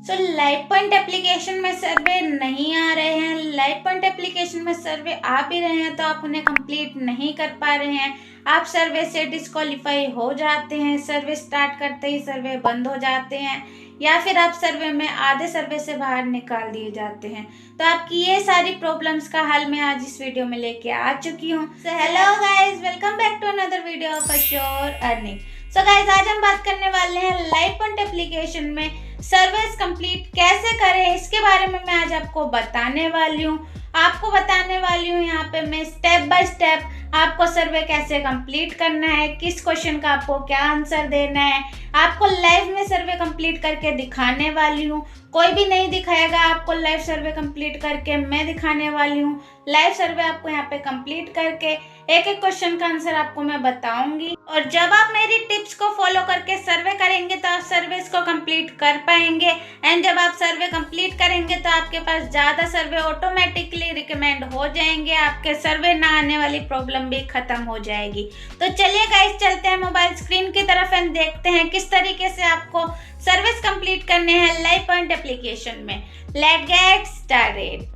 Live Point application में सर्वे नहीं आ रहे हैं। लाइव पॉइंट एप्लीकेशन में सर्वे आ भी रहे हैं तो आप उन्हें कंप्लीट नहीं कर पा रहे हैं। आप सर्वे से डिस्क्वालीफाई हो जाते हैं, सर्वे स्टार्ट करते ही सर्वे बंद हो जाते हैं, या फिर आप सर्वे में आधे सर्वे से बाहर निकाल दिए जाते हैं। तो आपकी ये सारी प्रॉब्लम्स का हल मैं आज इस वीडियो में लेके आ चुकी हूँ। Hello guys, welcome back to another video of Assure Earning. Guys, आज हम बात करने वाले हैं लाइव पॉइंट एप्लीकेशन में सर्विस कंप्लीट कैसे करें, इसके बारे में मैं आज आपको बताने वाली हूँ। यहाँ पे मैं स्टेप बाय स्टेप आपको सर्वे कैसे कंप्लीट करना है, किस क्वेश्चन का आपको क्या आंसर देना है, आपको लाइव में सर्वे कंप्लीट करके दिखाने वाली हूँ। कोई भी नहीं दिखाएगा आपको लाइव सर्वे कंप्लीट करके, मैं दिखाने वाली हूँ। लाइव सर्वे आपको यहाँ पे कंप्लीट करके एक एक क्वेश्चन का आंसर आपको मैं बताऊंगी। और जब आप मेरी टिप्स को फॉलो करके सर्वे करेंगे तो आप सर्विस को कंप्लीट कर पाएंगे। एंड जब आप सर्वे कंप्लीट करेंगे तो आपके पास ज़्यादा सर्वे ऑटोमेटिकली रिकमेंड हो जाएंगे, आपके सर्वे ना आने वाली प्रॉब्लम भी खत्म हो जाएगी। तो चलिए गाइस, चलते हैं मोबाइल स्क्रीन की तरफ एंड देखते हैं किस तरीके से आपको सर्विस कंप्लीट करने हैं लाइव पॉइंट एप्लीकेशन में। Let's get started.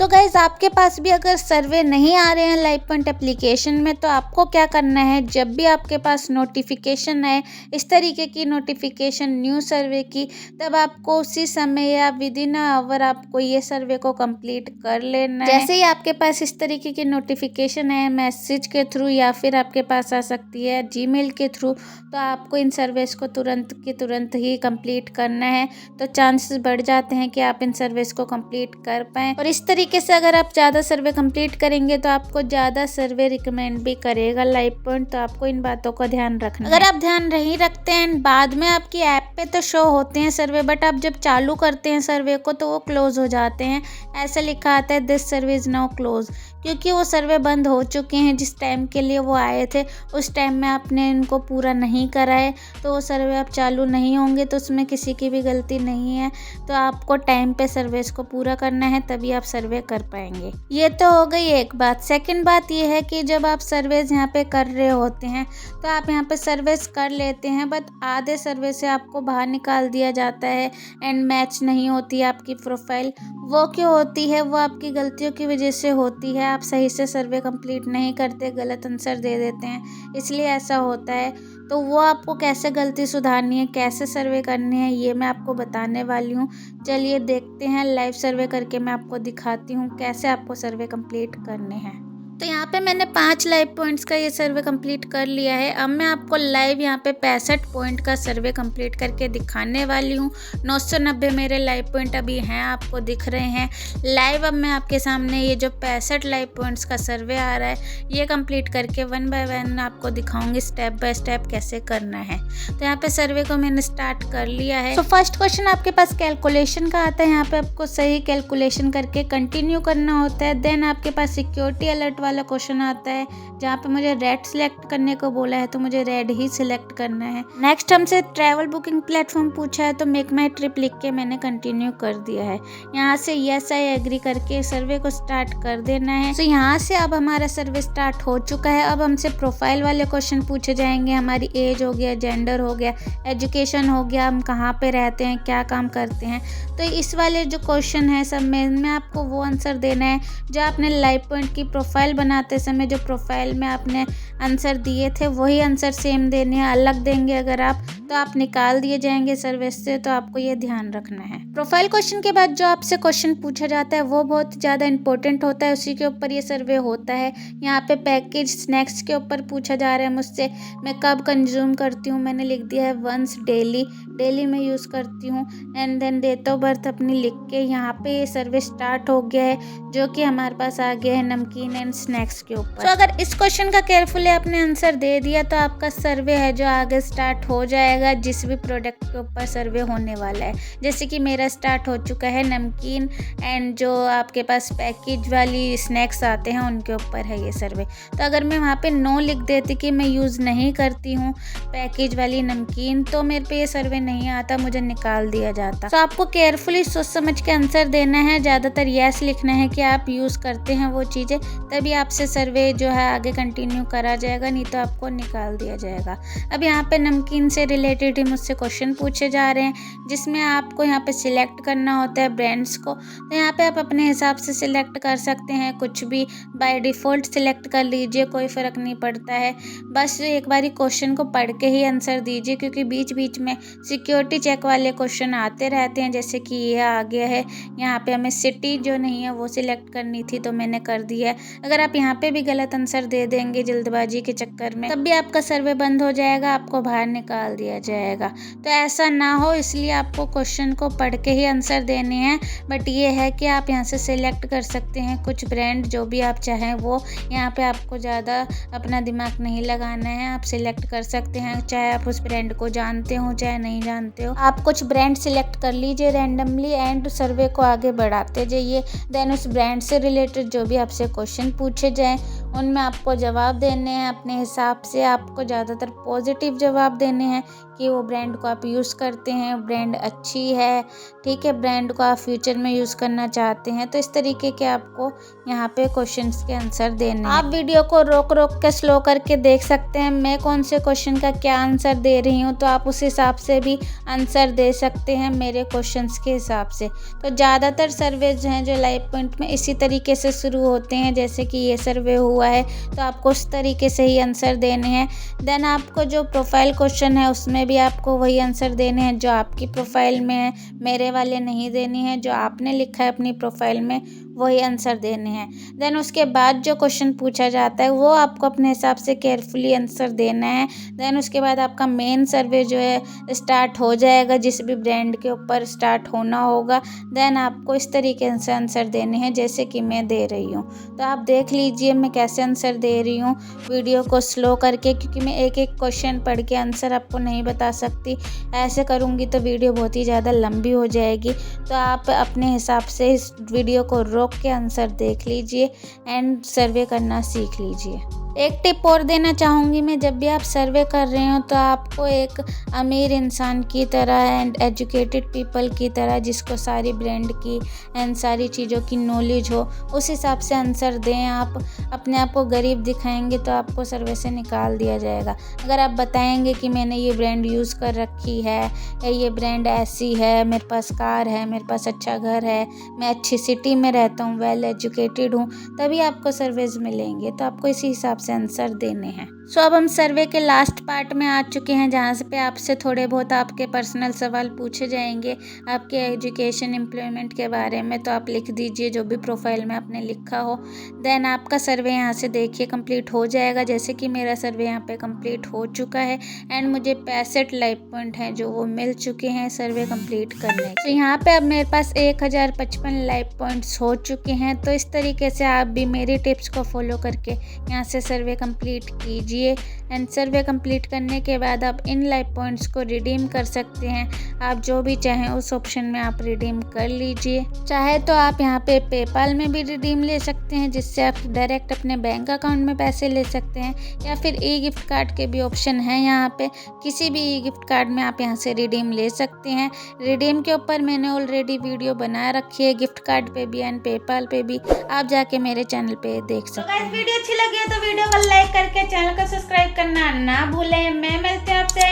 गाइज, आपके पास भी अगर सर्वे नहीं आ रहे हैं लाइव पॉइंट एप्लीकेशन में तो आपको क्या करना है, जब भी आपके पास नोटिफिकेशन आए, इस तरीके की नोटिफिकेशन न्यू सर्वे की, तब आपको उसी समय या विद इन आवर आपको ये सर्वे को कंप्लीट कर लेना है। जैसे ही आपके पास इस तरीके की नोटिफिकेशन है मैसेज के थ्रू या फिर आपके पास आ सकती है जीमेल के थ्रू, तो आपको इन सर्विस को तुरंत ही कंप्लीट करना है। तो चांसेस बढ़ जाते हैं कि आप इन सर्विस को कंप्लीट कर पाएँ। और इस तरीके से अगर आप ज़्यादा सर्वे कंप्लीट करेंगे तो आपको ज़्यादा सर्वे रिकमेंड भी करेगा लाइव पॉइंट। तो आपको इन बातों का ध्यान रखना है। अगर आप ध्यान नहीं रखते हैं, बाद में आपकी ऐप पे तो शो होते हैं सर्वे, बट आप जब चालू करते हैं सर्वे को तो वो क्लोज हो जाते हैं। ऐसा लिखा आता है this survey is now close, क्योंकि वो सर्वे बंद हो चुके हैं। जिस टाइम के लिए वो आए थे उस टाइम में आपने इनको पूरा नहीं करा है, तो वो सर्वे अब चालू नहीं होंगे। तो उसमें किसी की भी गलती नहीं है, तो आपको टाइम पे सर्विस को पूरा करना है, तभी आप सर्वे कर पाएंगे। ये तो हो गई एक बात। सेकंड बात ये है कि जब आप सर्विस यहाँ पे कर रहे होते हैं तो आप यहाँ पे सर्विस कर लेते हैं, बट आधे सर्वे से आपको बाहर निकाल दिया जाता है एंड मैच नहीं होती है आपकी प्रोफाइल। वो क्यों होती है? वो आपकी गलतियों की वजह से होती है। आप सही से सर्वे कंप्लीट नहीं करते, गलत आंसर दे देते हैं, इसलिए ऐसा होता है। तो वो आपको कैसे गलती सुधारनी है, कैसे सर्वे करनी है, ये मैं आपको बताने वाली हूँ। चलिए देखते हैं, लाइव सर्वे करके मैं आपको दिखाती हूँ कैसे आपको सर्वे कंप्लीट करने हैं। तो यहाँ पे मैंने 5 लाइव पॉइंट्स का ये सर्वे कंप्लीट कर लिया है। अब मैं आपको लाइव यहाँ पे 65 पॉइंट का सर्वे कंप्लीट करके दिखाने वाली हूँ। 990 मेरे लाइव पॉइंट अभी हैं, आपको दिख रहे हैं लाइव। अब मैं आपके सामने ये जो 65 लाइव पॉइंट्स का सर्वे आ रहा है ये कंप्लीट करके 1 बाय 1 आपको दिखाऊंगी स्टेप बाय स्टेप कैसे करना है। तो यहाँ पे सर्वे को मैंने स्टार्ट कर लिया है। तो फर्स्ट क्वेश्चन आपके पास कैलकुलेशन का आता है। यहाँ पे आपको सही कैलकुलेशन करके कंटिन्यू करना होता है। देन आपके पास सिक्योरिटी अलर्ट वाला क्वेश्चन आता है, जहाँ पे मुझे रेड सिलेक्ट करने को बोला है, तो मुझे रेड ही सिलेक्ट करना है। नेक्स्ट हमसे ट्रैवल बुकिंग प्लेटफॉर्म पूछा है, तो मेक माई ट्रिप लिख के मैंने कंटिन्यू कर दिया है। यहाँ से यस आई एग्री करके सर्वे को स्टार्ट कर देना है। तो यहाँ से अब हमारा सर्वे स्टार्ट हो चुका है। अब हमसे प्रोफाइल वाले क्वेश्चन पूछे जाएंगे। हमारी एज हो गया, जेंडर हो गया, एजुकेशन हो गया, हम कहाँ पे रहते हैं, क्या काम करते हैं। तो इस वाले जो क्वेश्चन है सब में आपको वो आंसर देना है जो आपने लाइव पॉइंट की प्रोफाइल बनाते समय जो प्रोफाइल में आपने आंसर दिए थे, वही आंसर सेम देने हैं। अलग देंगे अगर आप तो आप निकाल दिए जाएंगे सर्विस से। तो आपको ये ध्यान रखना है। प्रोफाइल क्वेश्चन के बाद जो आपसे क्वेश्चन पूछा जाता है वो बहुत ज़्यादा इंपॉर्टेंट होता है, उसी के ऊपर ये सर्वे होता है। यहाँ पे पैकेज स्नैक्स के ऊपर पूछा जा रहा है मुझसे, मैं कब कंज्यूम करती हूँ, मैंने लिख दिया है वंस डेली में यूज़ करती हूँ। And then date of birth अपनी लिख के यहाँ पे ये सर्वे स्टार्ट हो गया है, जो कि हमारे पास आ गया है नमकीन एंड स्नैक्स के ऊपर। तो अगर इस क्वेश्चन का केयरफुली आपने आंसर दे दिया तो आपका सर्वे है जो आगे स्टार्ट हो जाएगा जिस भी प्रोडक्ट के ऊपर सर्वे होने वाला है। जैसे कि मेरा स्टार्ट हो चुका है नमकीन एंड जो आपके पास पैकेज वाली स्नैक्स आते हैं उनके ऊपर है ये सर्वे। तो अगर मैं वहाँ पे नो लिख देती कि मैं यूज़ नहीं करती हूँ पैकेज वाली नमकीन, तो मेरे पे ये सर्वे नहीं आता, मुझे निकाल दिया जाता। तो आपको केयरफुली सोच समझ के आंसर देना है। ज़्यादातर यस लिखना है कि आप यूज़ करते हैं वो चीज़ें, तभी आपसे सर्वे जो है आगे कंटिन्यू करा आ जाएगा, नहीं तो आपको निकाल दिया जाएगा। अब यहाँ पे नमकीन से रिलेटेड ही मुझसे क्वेश्चन पूछे जा रहे हैं, जिसमें आपको यहाँ पे सिलेक्ट करना होता है ब्रांड्स को। तो यहाँ पे आप अपने हिसाब से सिलेक्ट कर सकते हैं, कुछ भी बाय डिफ़ॉल्ट सिलेक्ट कर लीजिए, कोई फ़र्क नहीं पड़ता है। बस एक बारी क्वेश्चन को पढ़ के ही आंसर दीजिए, क्योंकि बीच बीच में सिक्योरिटी चेक वाले क्वेश्चन आते रहते हैं। जैसे कि ये आ गया है, यहाँ पे हमें सिटी जो नहीं है वो सिलेक्ट करनी थी, तो मैंने कर दिया है। अगर आप यहाँ पे भी गलत आंसर दे देंगे जल्दबाजी के चक्कर में, तब भी आपका सर्वे बंद हो जाएगा, आपको बाहर निकाल दिया जाएगा। तो ऐसा ना हो, इसलिए आपको क्वेश्चन को पढ़ के ही आंसर देने हैं। बट ये है कि आप यहाँ से सिलेक्ट कर सकते हैं कुछ ब्रांड, जो भी आप चाहें वो। यहाँ पे आपको ज़्यादा अपना दिमाग नहीं लगाना है, आप सिलेक्ट कर सकते हैं, चाहे आप उस ब्रांड को जानते हो चाहे नहीं जानते हो। आप कुछ ब्रांड सिलेक्ट कर लीजिए रैंडमली एंड सर्वे को आगे बढ़ाते जाइए। देन उस ब्रांड से रिलेटेड जो भी आपसे क्वेश्चन पूछे जाएं उनमें आपको जवाब देने हैं अपने हिसाब से। आपको ज़्यादातर पॉजिटिव जवाब देने हैं कि वो ब्रांड को आप यूज़ करते हैं, ब्रांड अच्छी है, ठीक है, ब्रांड को आप फ्यूचर में यूज़ करना चाहते हैं। तो इस तरीके के आपको यहाँ पे क्वेश्चंस के आंसर देने हैं। आप वीडियो को रोक रोक के स्लो करके देख सकते हैं मैं कौन से क्वेश्चन का क्या आंसर दे रही हूँ, तो आप उस हिसाब से भी आंसर दे सकते हैं मेरे क्वेश्चंस के हिसाब से। तो ज़्यादातर सर्वेज हैं जो लाइव पॉइंट में इसी तरीके से शुरू होते हैं, जैसे कि ये सर्वे हुआ है, तो आपको उस तरीके से ही आंसर देने हैं। देन आपको जो प्रोफाइल क्वेश्चन है उसमें भी आपको वही आंसर देने हैं जो आपकी प्रोफाइल में है, मेरे वाले नहीं देनी है। जो आपने लिखा है अपनी प्रोफाइल में वही आंसर देने हैं। देन उसके बाद जो क्वेश्चन पूछा जाता है वो आपको अपने हिसाब से केयरफुली आंसर देना है। देन उसके बाद आपका मेन सर्वे जो है स्टार्ट हो जाएगा, जिस भी ब्रांड के ऊपर स्टार्ट होना होगा। देन आपको इस तरीके से आंसर देने हैं जैसे कि मैं दे रही हूँ। तो आप देख लीजिए मैं कैसे आंसर दे रही हूँ, वीडियो को स्लो करके, क्योंकि मैं एक एक क्वेश्चन पढ़ के आंसर आपको नहीं बता सकती। ऐसे करूँगी तो वीडियो बहुत ही ज़्यादा लंबी हो जाएगी। तो आप अपने हिसाब से इस वीडियो को रोक के आंसर देख लीजिए एंड सर्वे करना सीख लीजिए। एक टिप और देना चाहूँगी मैं, जब भी आप सर्वे कर रहे हो तो आपको एक अमीर इंसान की तरह एंड एजुकेटेड पीपल की तरह, जिसको सारी ब्रांड की एंड सारी चीज़ों की नॉलेज हो, उस हिसाब से आंसर दें। आप अपने आप को गरीब दिखाएंगे तो आपको सर्वे से निकाल दिया जाएगा। अगर आप बताएंगे कि मैंने ये ब्रांड यूज़ कर रखी है या ये ब्रांड ऐसी है, मेरे पास कार है, मेरे पास अच्छा घर है, मैं अच्छी सिटी में रहता हूँ, वेल एजुकेटेड हूँ, तभी आपको सर्वेज मिलेंगे। तो आपको इसी हिसाब से आंसर देने हैं। सो अब हम सर्वे के लास्ट पार्ट में आ चुके हैं, जहाँ से पे आपसे थोड़े बहुत आपके पर्सनल सवाल पूछे जाएंगे आपके एजुकेशन एम्प्लॉयमेंट के बारे में। तो आप लिख दीजिए जो भी प्रोफाइल में आपने लिखा हो। देन आपका सर्वे यहाँ से देखिए कंप्लीट हो जाएगा, जैसे कि मेरा सर्वे यहाँ पे कंप्लीट हो चुका है एंड मुझे 65 लाइव पॉइंट हैं जो वो मिल चुके हैं सर्वे कंप्लीट करने। तो यहाँ पे अब मेरे पास 1055 लाइव पॉइंट्स हो चुके हैं। तो इस तरीके से आप भी मेरी टिप्स को फॉलो करके यहाँ से सर्वे कंप्लीट कीजिए एंड सर्वे कंप्लीट करने के बाद आप इन लाइव पॉइंट्स को रिडीम कर सकते हैं। आप जो भी चाहें उस ऑप्शन में आप रिडीम कर लीजिए। चाहे तो आप यहाँ पे पेपाल में भी रिडीम ले सकते हैं, जिससे आप डायरेक्ट अपने बैंक अकाउंट में पैसे ले सकते हैं, या फिर ई गिफ्ट कार्ड के भी ऑप्शन है यहाँ पे। किसी भी ई गिफ्ट कार्ड में आप यहाँ से रिडीम ले सकते हैं। रिडीम के ऊपर मैंने ऑलरेडी वीडियो बना रखी है, गिफ्ट कार्ड पे भी एंड पेपाल पे भी, आप जाके मेरे चैनल पे देख सकते हैं। वीडियो अच्छी लगी हो तो वीडियो को लाइक करके चैनल को सब्सक्राइब करना ना भूलें। मैं मिलते हैं आपसे